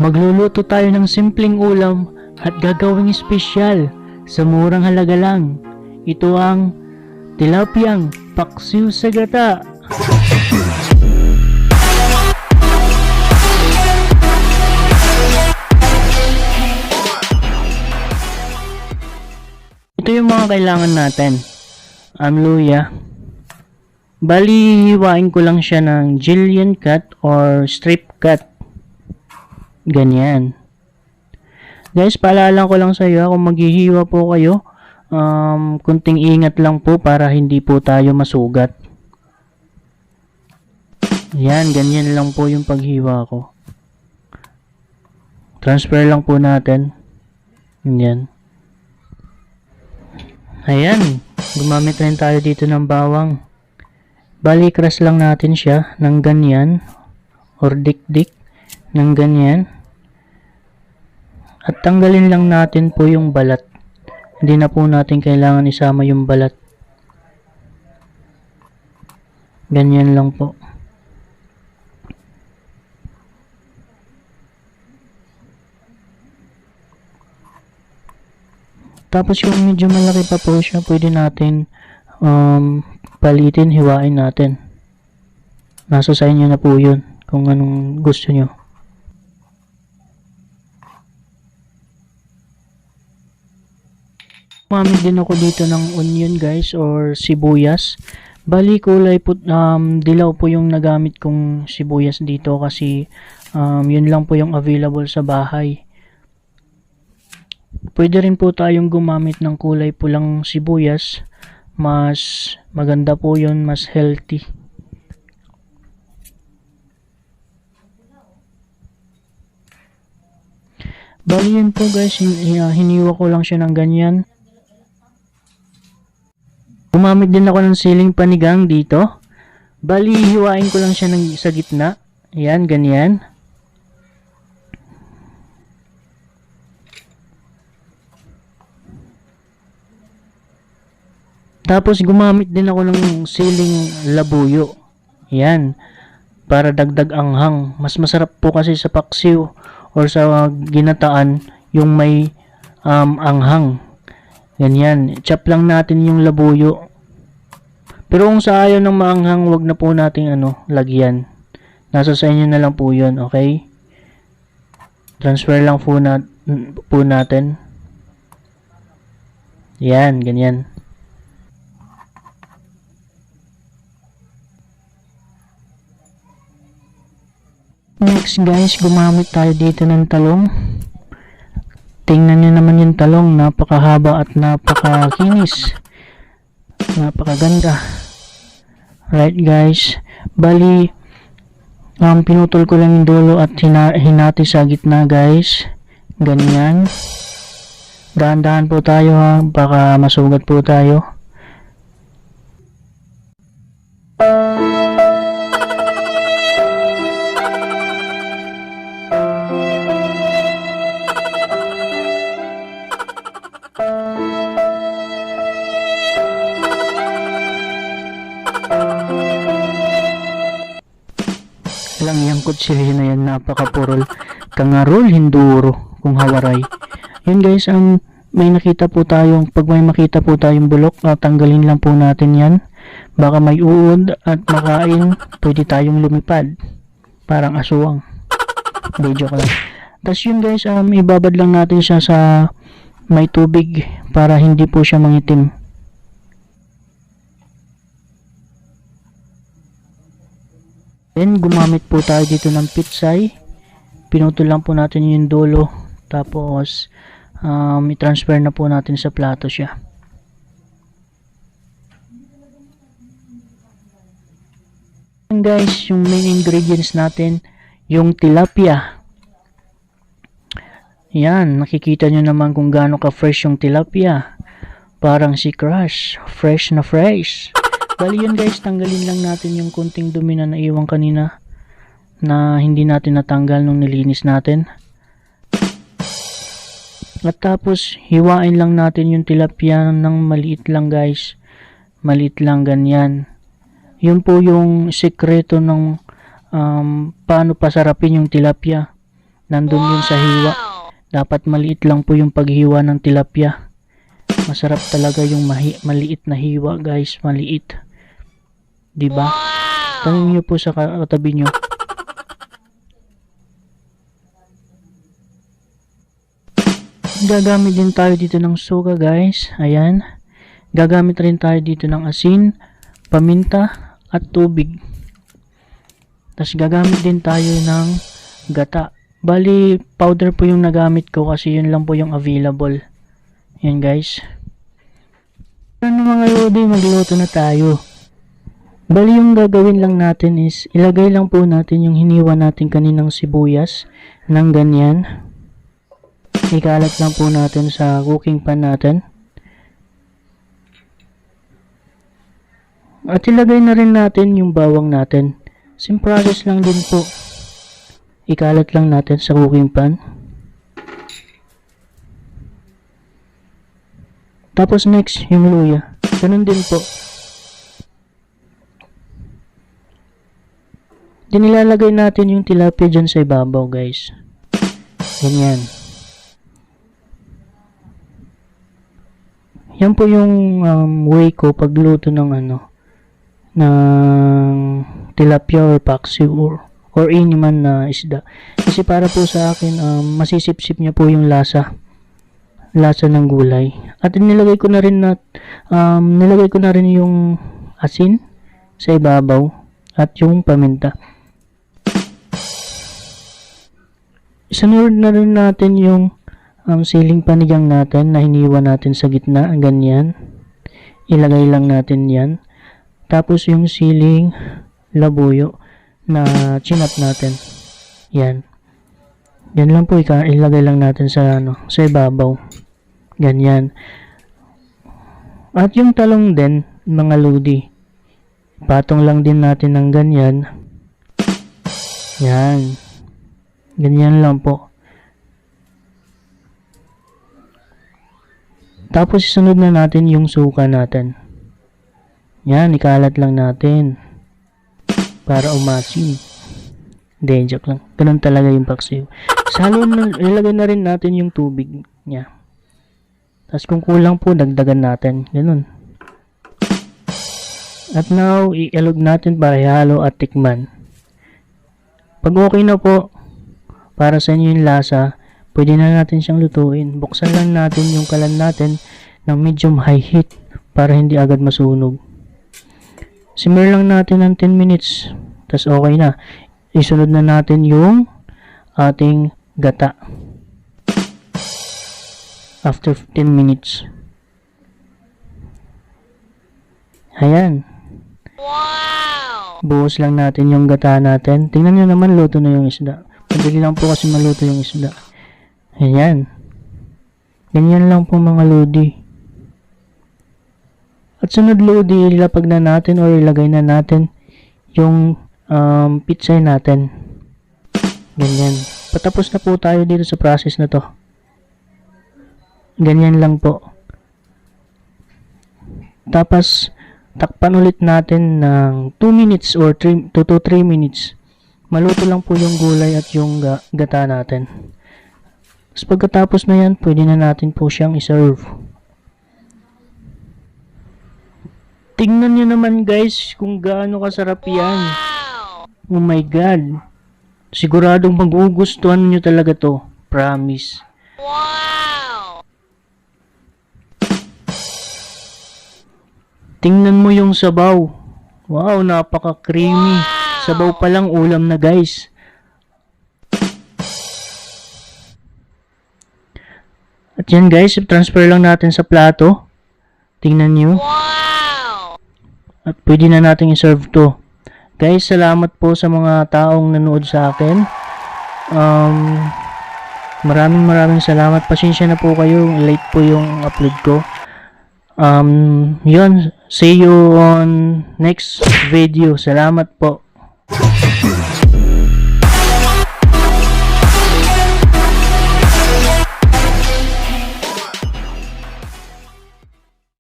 Magluluto tayo ng simpleng ulam at gagawing espesyal sa murang halaga lang. Ito ang tilapiyang paksiw sa gata. Ito yung mga kailangan natin. Luya. Bali, hiwain ko lang siya ng julienne cut or strip cut. Ganyan. Guys, paalala ko lang sa iyo, kung maghihiwa po kayo, kunting ingat lang po para hindi po tayo masugat. Yan, ganyan lang po yung paghiwa ko. Transfer lang po natin. Yan. Ayan, gumamit rin tayo dito ng bawang. Bali, crush lang natin siya ng ganyan or dik-dik ng ganyan. At tanggalin lang natin po yung balat. Hindi na po natin kailangan isama yung balat. Ganyan lang po. Tapos yung medyo malaki pa po siya, pwede natin palitin, hiwain natin. Nasa sa inyo na po yun, kung anong gusto nyo. Gumamit din ako dito ng onion guys, or sibuyas. Bali kulay po, dilaw po yung nagamit kong sibuyas dito kasi yun lang po yung available sa bahay. Pwede rin po tayong gumamit ng kulay pulang sibuyas. Mas maganda po yun, mas healthy. Bali yun po guys, hiniwa ko lang siya ng ganyan. Gumamit din ako ng siling panigang dito. Bali, hiwain ko lang siya sa gitna. Ayan, ganyan. Tapos gumamit din ako ng siling labuyo. Yan. Para dagdag anghang. Mas masarap po kasi sa paksiw or sa ginataan yung may anghang. Ganyan. Chop lang natin yung labuyo. Pero kung sa ayaw ng maanghang, wag na po nating lagyan. Nasa sa inyo na lang po yun. Okay? Transfer lang po natin. Yan. Ganyan. Next guys, gumamit tayo dito ng talong. Tingnan nyo naman yung talong, napakahaba at napakakinis. Napakaganda. Right guys, bali pinutol ko lang yung dulo at hinati sa gitna guys. Ganyan. Dahan-dahan po tayo ha, baka masugat po tayo. Lang yung kutsilyo na yan, napakapurol. Kangarol, hinduro, kung hawaray. Yun guys, may nakita po tayong, pag may makita po tayong bulok, tanggalin lang po natin yan. Baka may uod at makain, pwede tayong lumipad. Parang aswang. Video ko lang. Tapos yun guys, ibabad lang natin siya sa may tubig para hindi po siya mangitim. Then, gumamit po tayo dito ng pitsay. Pinutol lang po natin yung dulo. Tapos, i-transfer na po natin sa plato siya. And guys, yung main ingredients natin, yung tilapia. Yan, nakikita nyo naman kung gaano ka-fresh yung tilapia. Parang si Crush, fresh na fresh. Bali yun guys, tanggalin lang natin yung kunting dumi na naiwan kanina na hindi natin natanggal nung nilinis natin. At tapos, hiwain lang natin yung tilapia ng maliit lang guys. Maliit lang ganyan. Yun po yung sekreto ng paano pasarapin yung tilapia. nandun yun sa hiwa. Dapat maliit lang po yung paghiwa ng tilapia. Masarap talaga yung maliit na hiwa, guys. Maliit. Diba? Tanong nyo po sa katabi nyo. Gagamit din tayo dito ng suka, guys. Ayan. Gagamit rin tayo dito ng asin, paminta, at tubig. Tapos gagamit din tayo ng gata. Bali, powder po yung nagamit ko kasi yun lang po yung available. Yan, guys. Ano mga lodi, magluto na tayo. Bali, yung gagawin lang natin is ilagay lang po natin yung hiniwa natin kaninang sibuyas ng ganyan. Ikalat lang po natin sa cooking pan natin. At ilagay na rin natin yung bawang natin. Same process lang din po. Ikalat lang natin sa cooking pan. Tapos next, yung luya. Ganun din po. Dinilalagay natin yung tilapia dyan sa ibabaw, guys. Ganyan. Yan po yung way ko pagluto ng ng tilapia or paksiw or any man na isda. Kasi para po sa akin, masisip-sip niya po yung lasa ng gulay. At nilagay ko na rin yung asin sa ibabaw at yung paminta. Isunod na rin natin yung siling panigang natin na hiniwa natin sa gitna, ganyan. Ilagay lang natin yan. Tapos yung siling labuyo na chinat natin. Yan. Yan lang po, ilagay lang natin sa ibabaw. Ganyan. At yung talong din, mga lodi. Patong lang din natin ng ganyan. Yan. Ganyan lang po. Tapos isunod na natin yung suka natin. Yan, ikalat lang natin. Para umasim. Hindi, joke lang. Ganun talaga yung paksiw. Ilagay na rin natin yung tubig niya. Tapos kung kulang po, dagdagan natin. Ganun. At now, ialog natin para ihalo at tikman. Pag okay na po, para sa inyo yung lasa, pwede na natin siyang lutuin. Buksan lang natin yung kalan natin ng medium high heat para hindi agad masunog. Simmer lang natin ng 10 minutes. Tapos okay na. Isunod na natin yung ating gata. After 10 minutes. Ayan. Wow! Buhos lang natin yung gata natin. Tingnan nyo naman, luto na yung isda. Madali lang po kasi maluto yung isda. Ayan. Ganyan lang po mga lodi. At sunod lodi, ilapag na natin or ilagay na natin yung pizza natin. Ganyan. Patapos na po tayo dito sa process na to. Ganyan lang po. Tapos, takpan ulit natin ng 2 minutes or 2 to 3 minutes. Maluto lang po yung gulay at yung gata natin. Tapos pagkatapos na yan, pwede na natin po siyang iserve. Tingnan nyo naman guys kung gaano kasarap yan. Oh my God. Siguradong magugustuhan nyo talaga to. Promise. Wow! Tingnan mo yung sabaw. Wow, napaka-creamy. Sabaw pa lang, ulam na guys. At yan guys, transfer lang natin sa plato. Tingnan nyo. Wow! At pwede na natin i-serve to. Guys, salamat po sa mga taong nanood sa akin. Maraming salamat. Pasensya na po kayo. Late po yung upload ko. Yun. See you on next video. Salamat po.